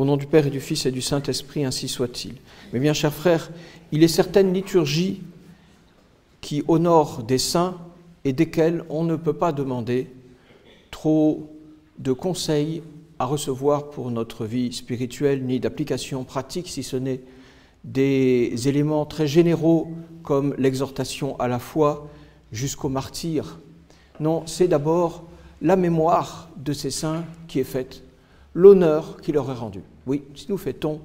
Au nom du Père et du Fils et du Saint-Esprit, ainsi soit-il. Mais bien, chers frères, il est certaines liturgies qui honorent des saints et desquelles on ne peut pas demander trop de conseils à recevoir pour notre vie spirituelle, ni d'application pratique, si ce n'est des éléments très généraux comme l'exhortation à la foi jusqu'au martyre. Non, c'est d'abord la mémoire de ces saints qui est faite, l'honneur qui leur est rendu. Oui, si nous fêtons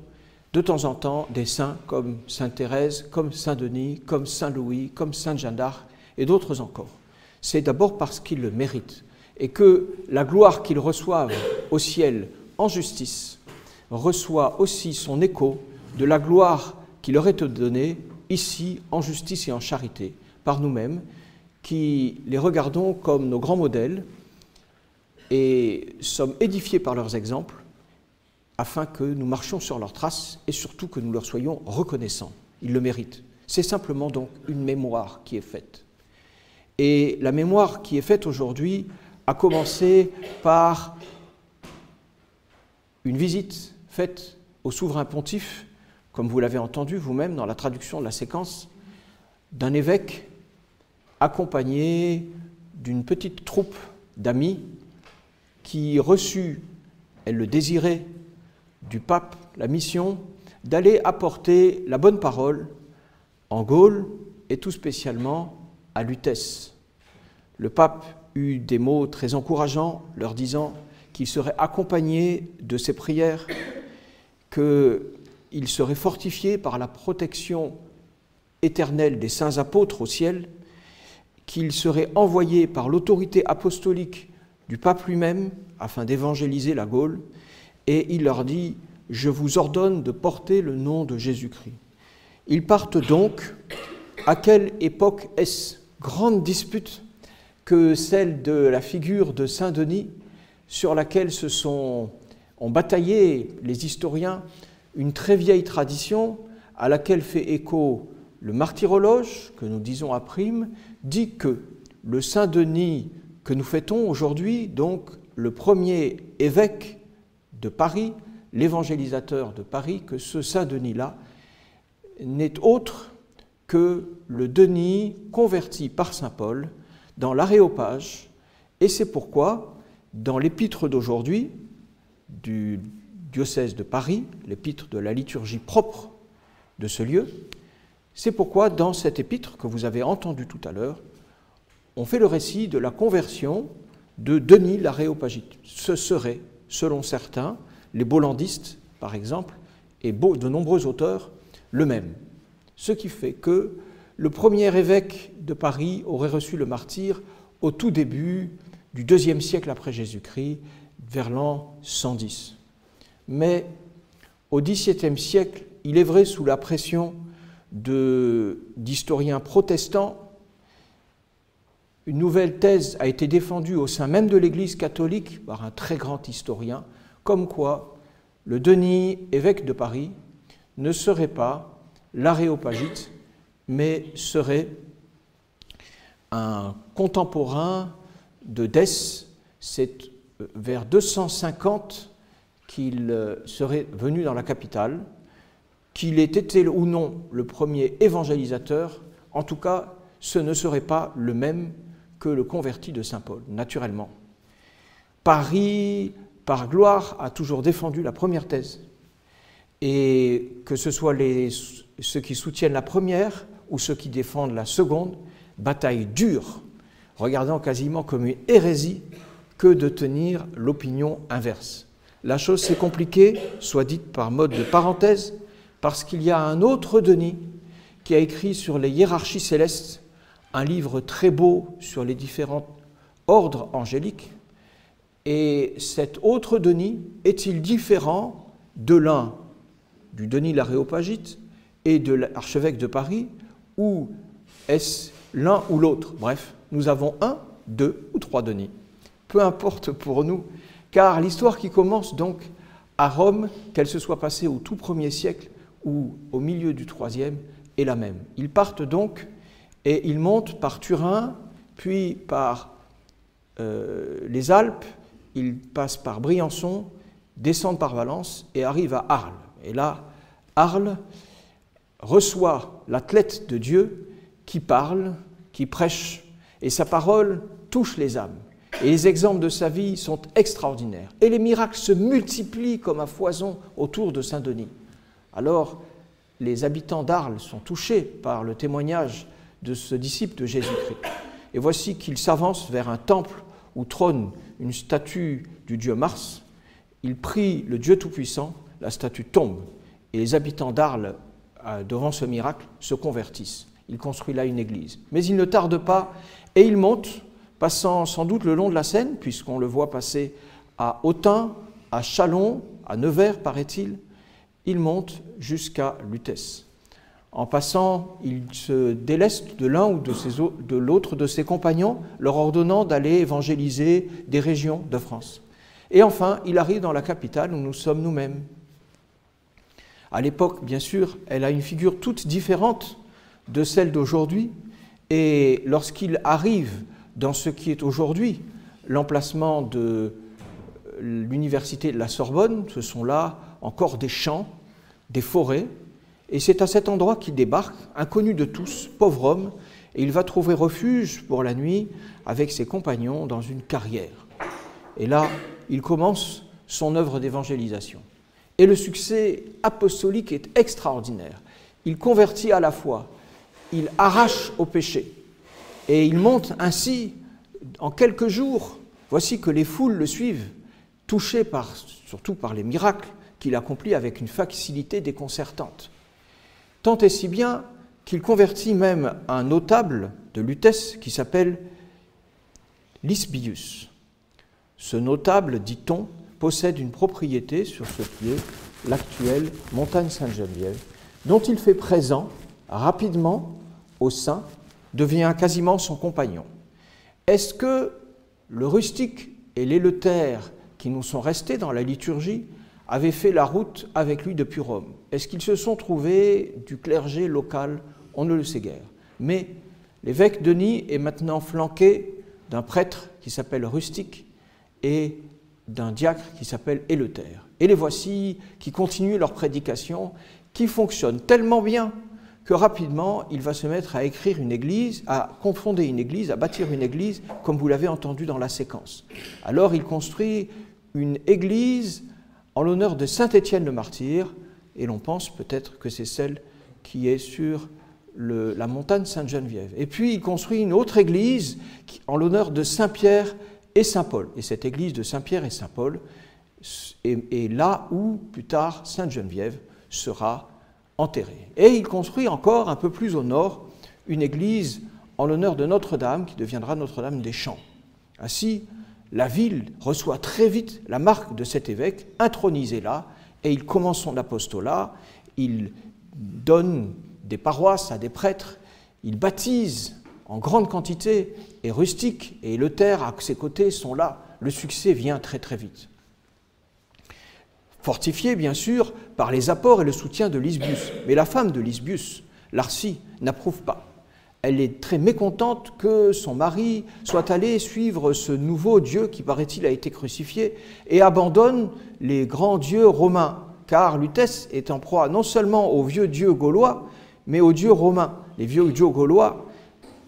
de temps en temps des saints comme Sainte Thérèse, comme Saint Denis, comme Saint Louis, comme Sainte Jeanne d'Arc et d'autres encore, c'est d'abord parce qu'ils le méritent et que la gloire qu'ils reçoivent au ciel en justice reçoit aussi son écho de la gloire qui leur est donnée ici en justice et en charité par nous-mêmes, qui les regardons comme nos grands modèles et sommes édifiés par leurs exemples afin que nous marchions sur leurs traces et surtout que nous leur soyons reconnaissants. Ils le méritent. C'est simplement donc une mémoire qui est faite. Et la mémoire qui est faite aujourd'hui a commencé par une visite faite au souverain pontife, comme vous l'avez entendu vous-même dans la traduction de la séquence, d'un évêque accompagné d'une petite troupe d'amis qui reçut, elle le désirait, du pape la mission d'aller apporter la bonne parole en Gaule et tout spécialement à Lutèce. Le pape eut des mots très encourageants leur disant qu'il serait accompagné de ses prières, qu'il serait fortifié par la protection éternelle des saints apôtres au ciel, qu'il serait envoyé par l'autorité apostolique du pape lui-même afin d'évangéliser la Gaule, et il leur dit « Je vous ordonne de porter le nom de Jésus-Christ ». Ils partent donc. À quelle époque est-ce? Grande dispute que celle de la figure de Saint-Denis, sur laquelle ont bataillé les historiens, une très vieille tradition à laquelle fait écho le martyrologe, que nous disons à prime, dit que le Saint-Denis que nous fêtons aujourd'hui, donc le premier évêque de Paris, l'évangélisateur de Paris, que ce Saint-Denis-là n'est autre que le Denis converti par saint Paul dans l'Aréopage, et c'est pourquoi, dans l'épître d'aujourd'hui du diocèse de Paris, l'épître de la liturgie propre de ce lieu, c'est pourquoi dans cette épître que vous avez entendue tout à l'heure, on fait le récit de la conversion de Denis l'Aréopagite. Ce serait, selon certains, les bollandistes par exemple, et de nombreux auteurs, le même. Ce qui fait que le premier évêque de Paris aurait reçu le martyre au tout début du IIe siècle après Jésus-Christ, vers l'an 110. Mais au XVIIe siècle, il est vrai sous la pression d'historiens protestants, une nouvelle thèse a été défendue au sein même de l'Église catholique par un très grand historien, comme quoi le Denis, évêque de Paris, ne serait pas l'Aréopagite, mais serait un contemporain de Dès. C'est vers 250 qu'il serait venu dans la capitale, qu'il ait été ou non le premier évangélisateur. En tout cas, ce ne serait pas le même que le converti de saint Paul, naturellement. Paris, par gloire, a toujours défendu la première thèse. Et que ce soit ceux qui soutiennent la première ou ceux qui défendent la seconde, bataille dure, regardant quasiment comme une hérésie que de tenir l'opinion inverse. La chose s'est compliquée, soit dite par mode de parenthèse, parce qu'il y a un autre Denis qui a écrit sur les hiérarchies célestes un livre très beau sur les différents ordres angéliques. Et cet autre Denis est-il différent de l'un, du Denis l'Aréopagite, et de l'archevêque de Paris, ou est-ce l'un ou l'autre? Bref, nous avons un, deux ou trois Denis. Peu importe pour nous, car l'histoire qui commence donc à Rome, qu'elle se soit passée au tout premier siècle ou au milieu du troisième, est la même. Ils partent donc et ils montent par Turin, puis par les Alpes, ils passent par Briançon descendent par Valence et arrivent à Arles. Et là, Arles reçoit l'athlète de Dieu qui parle, qui prêche, et sa parole touche les âmes. Et les exemples de sa vie sont extraordinaires. Et les miracles se multiplient comme à foison autour de Saint-Denis. Alors, les habitants d'Arles sont touchés par le témoignage de ce disciple de Jésus-Christ. Et voici qu'il s'avance vers un temple où trône une statue du dieu Mars. Il prie le Dieu Tout-Puissant, la statue tombe, et les habitants d'Arles, devant ce miracle, se convertissent. Il construit là une église. Mais il ne tarde pas, et il monte, passant sans doute le long de la Seine, puisqu'on le voit passer à Autun, à Châlons, à Nevers, paraît-il. Il monte jusqu'à Lutèce. En passant, il se déleste de l'un ou de l'autre de ses compagnons, leur ordonnant d'aller évangéliser des régions de France. Et enfin, il arrive dans la capitale où nous sommes nous-mêmes. À l'époque, bien sûr, elle a une figure toute différente de celle d'aujourd'hui, et lorsqu'il arrive dans ce qui est aujourd'hui l'emplacement de l'université de la Sorbonne, ce sont là encore des champs, des forêts, et c'est à cet endroit qu'il débarque, inconnu de tous, pauvre homme, et il va trouver refuge pour la nuit avec ses compagnons dans une carrière. Et là, il commence son œuvre d'évangélisation. Et le succès apostolique est extraordinaire. Il convertit à la foi, il arrache au péché, et il monte ainsi en quelques jours. Voici que les foules le suivent, touchées surtout par les miracles qu'il accomplit avec une facilité déconcertante. Tant et si bien qu'il convertit même un notable de Lutèce qui s'appelle Lisbius. Ce notable, dit-on, possède une propriété sur ce qui est l'actuelle montagne Sainte-Geneviève, dont il fait présent rapidement au saint, devient quasiment son compagnon. Est-ce que le rustique et l'éléutaire qui nous sont restés dans la liturgie avaient fait la route avec lui depuis Rome? Est-ce qu'ils se sont trouvés du clergé local? On ne le sait guère. Mais l'évêque Denis est maintenant flanqué d'un prêtre qui s'appelle Rustique et d'un diacre qui s'appelle Éléutaire. Et les voici qui continuent leur prédication, qui fonctionne tellement bien que rapidement, il va se mettre à écrire une église, à confonder une église, à bâtir une église, comme vous l'avez entendu dans la séquence. Alors, il construit une église en l'honneur de saint Étienne le martyr, et l'on pense peut-être que c'est celle qui est sur la montagne Sainte-Geneviève. Et puis, il construit une autre église en l'honneur de Saint-Pierre et Saint-Paul. Et cette église de Saint-Pierre et Saint-Paul est là où, plus tard, Sainte-Geneviève sera enterrée. Et il construit encore, un peu plus au nord, une église en l'honneur de Notre-Dame, qui deviendra Notre-Dame des Champs. Ainsi, la ville reçoit très vite la marque de cet évêque, intronisé là, et il commence son apostolat, il donne des paroisses à des prêtres, il baptise en grande quantité, et Rustique et Éléutaire à ses côtés sont là. Le succès vient très très vite. Fortifié, bien sûr, par les apports et le soutien de Lisbius. Mais la femme de Lisbius, Larcie, n'approuve pas. Elle est très mécontente que son mari soit allé suivre ce nouveau Dieu qui, paraît-il, a été crucifié et abandonne les grands dieux romains, car Lutèce est en proie non seulement aux vieux dieux gaulois, mais aux dieux romains. Les vieux dieux gaulois,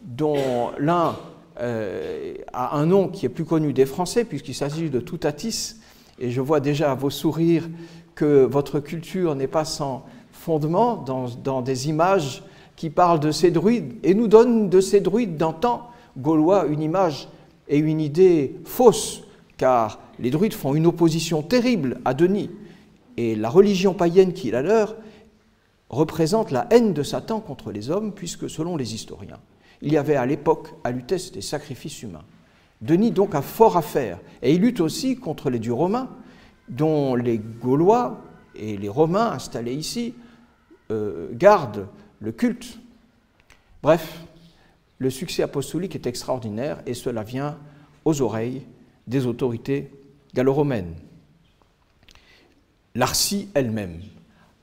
dont l'un a un nom qui est plus connu des Français, puisqu'il s'agit de Toutatis, et je vois déjà à vos sourires que votre culture n'est pas sans fondement dans des images qui parlent de ces druides, et nous donnent de ces druides d'antan gaulois une image et une idée fausse, car les druides font une opposition terrible à Denis, et la religion païenne qui est la leur représente la haine de Satan contre les hommes, puisque selon les historiens, il y avait à l'époque à Lutèce des sacrifices humains. Denis donc a fort à faire, et il lutte aussi contre les dieux romains, dont les Gaulois et les Romains installés ici gardent le culte. Bref, le succès apostolique est extraordinaire, et cela vient aux oreilles des autorités gallo-romaines. Larcie elle-même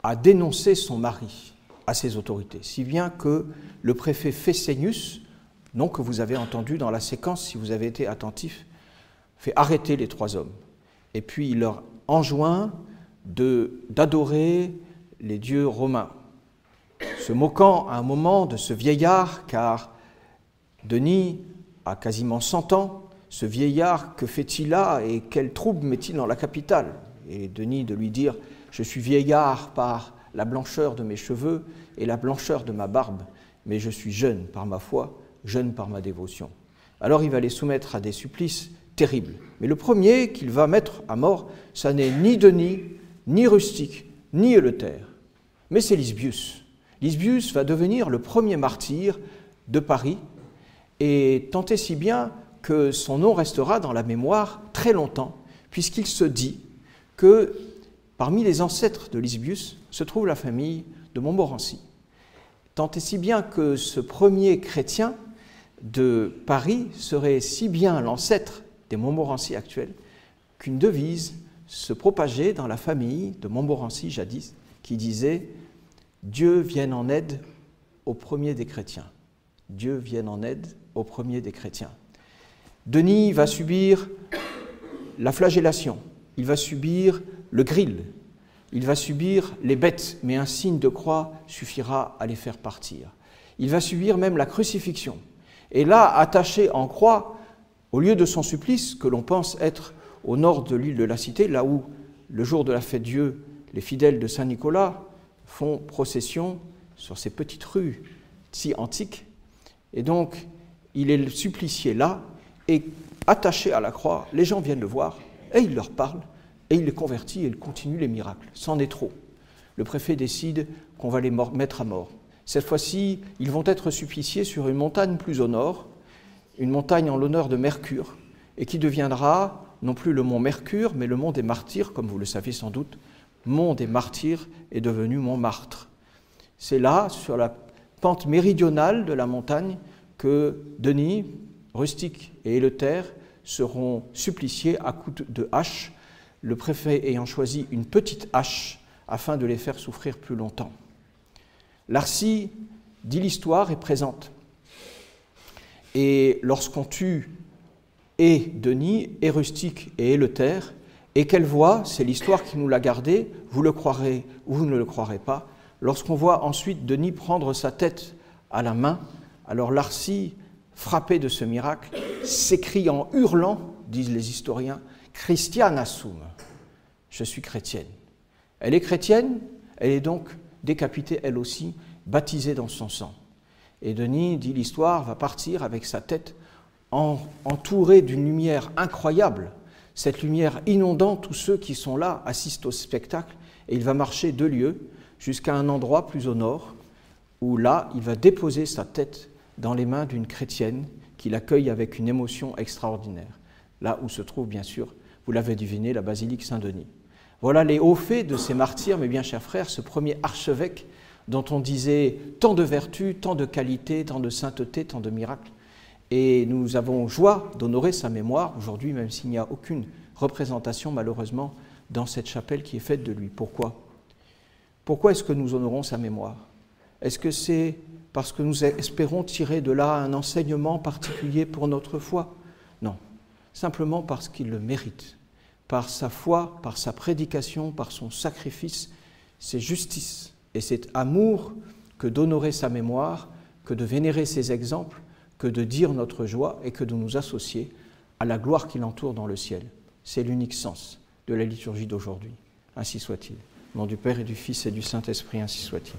a dénoncé son mari à ces autorités, si bien que le préfet Fesenius, nom que vous avez entendu dans la séquence si vous avez été attentif, fait arrêter les trois hommes. Et puis il leur enjoint d'adorer les dieux romains, se moquant à un moment de ce vieillard, car Denis a quasiment 100 ans. Ce vieillard, que fait-il là et quel trouble met-il dans la capitale? Et Denis de lui dire « Je suis vieillard par la blancheur de mes cheveux et la blancheur de ma barbe, mais je suis jeune par ma foi, jeune par ma dévotion. » Alors il va les soumettre à des supplices terribles. Mais le premier qu'il va mettre à mort, ça n'est ni Denis, ni Rustique, ni Éleuthère, mais c'est Lisbius. Lisbius va devenir le premier martyr de Paris, et tant et si bien que son nom restera dans la mémoire très longtemps, puisqu'il se dit que parmi les ancêtres de Lisbius se trouve la famille de Montmorency. Tant et si bien que ce premier chrétien de Paris serait si bien l'ancêtre des Montmorency actuels qu'une devise se propageait dans la famille de Montmorency jadis, qui disait « Dieu vienne en aide au premier des chrétiens ». Dieu vienne en aide au premier des chrétiens. Denis va subir la flagellation, il va subir le gril, il va subir les bêtes, mais un signe de croix suffira à les faire partir. Il va subir même la crucifixion. Et là, attaché en croix, au lieu de son supplice, que l'on pense être au nord de l'île de la Cité, là où, le jour de la fête Dieu, les fidèles de Saint-Nicolas font procession sur ces petites rues si antiques. Et donc, il est le supplicié là, et attaché à la croix, les gens viennent le voir, et il leur parle, et il les convertit, et il continue les miracles. C'en est trop. Le préfet décide qu'on va les mettre à mort. Cette fois-ci, ils vont être suppliciés sur une montagne plus au nord, une montagne en l'honneur de Mercure, et qui deviendra non plus le mont Mercure, mais le mont des martyrs, comme vous le savez sans doute. Mont des martyrs est devenu Montmartre. C'est là, sur la pente méridionale de la montagne, que Denis, Rustique et Éleuthère seront suppliciés à coups de hache, le préfet ayant choisi une petite hache afin de les faire souffrir plus longtemps. L'arcie, dit l'histoire, est présente. Et lorsqu'on tue et Denis, et Rustique et Éleuthère, et qu'elle voit, c'est l'histoire qui nous l'a gardé, vous le croirez ou vous ne le croirez pas, lorsqu'on voit ensuite Denis prendre sa tête à la main, alors l'arcie, frappée de ce miracle, s'écrie en hurlant, disent les historiens, « Christiana sum », je suis chrétienne. Elle est chrétienne, elle est donc décapitée elle aussi, baptisée dans son sang. Et Denis, dit l'histoire, va partir avec sa tête entourée d'une lumière incroyable. Cette lumière inondant tous ceux qui sont là, assistent au spectacle, et il va marcher 2 lieues jusqu'à un endroit plus au nord, où là, il va déposer sa tête dans les mains d'une chrétienne qui l'accueille avec une émotion extraordinaire. Là où se trouve, bien sûr, vous l'avez deviné, la basilique Saint-Denis. Voilà les hauts faits de ces martyrs, mes bien chers frères, ce premier archevêque dont on disait tant de vertus, tant de qualités, tant de sainteté, tant de miracles. Et nous avons joie d'honorer sa mémoire aujourd'hui, même s'il n'y a aucune représentation, malheureusement, dans cette chapelle qui est faite de lui. Pourquoi? Pourquoi est-ce que nous honorons sa mémoire? Est-ce que c'est parce que nous espérons tirer de là un enseignement particulier pour notre foi? Non, simplement parce qu'il le mérite. Par sa foi, par sa prédication, par son sacrifice, c'est justice et c'est amour que d'honorer sa mémoire, que de vénérer ses exemples, que de dire notre joie et que de nous associer à la gloire qui l'entoure dans le ciel. C'est l'unique sens de la liturgie d'aujourd'hui. Ainsi soit-il. Au nom du Père et du Fils et du Saint-Esprit, ainsi soit-il.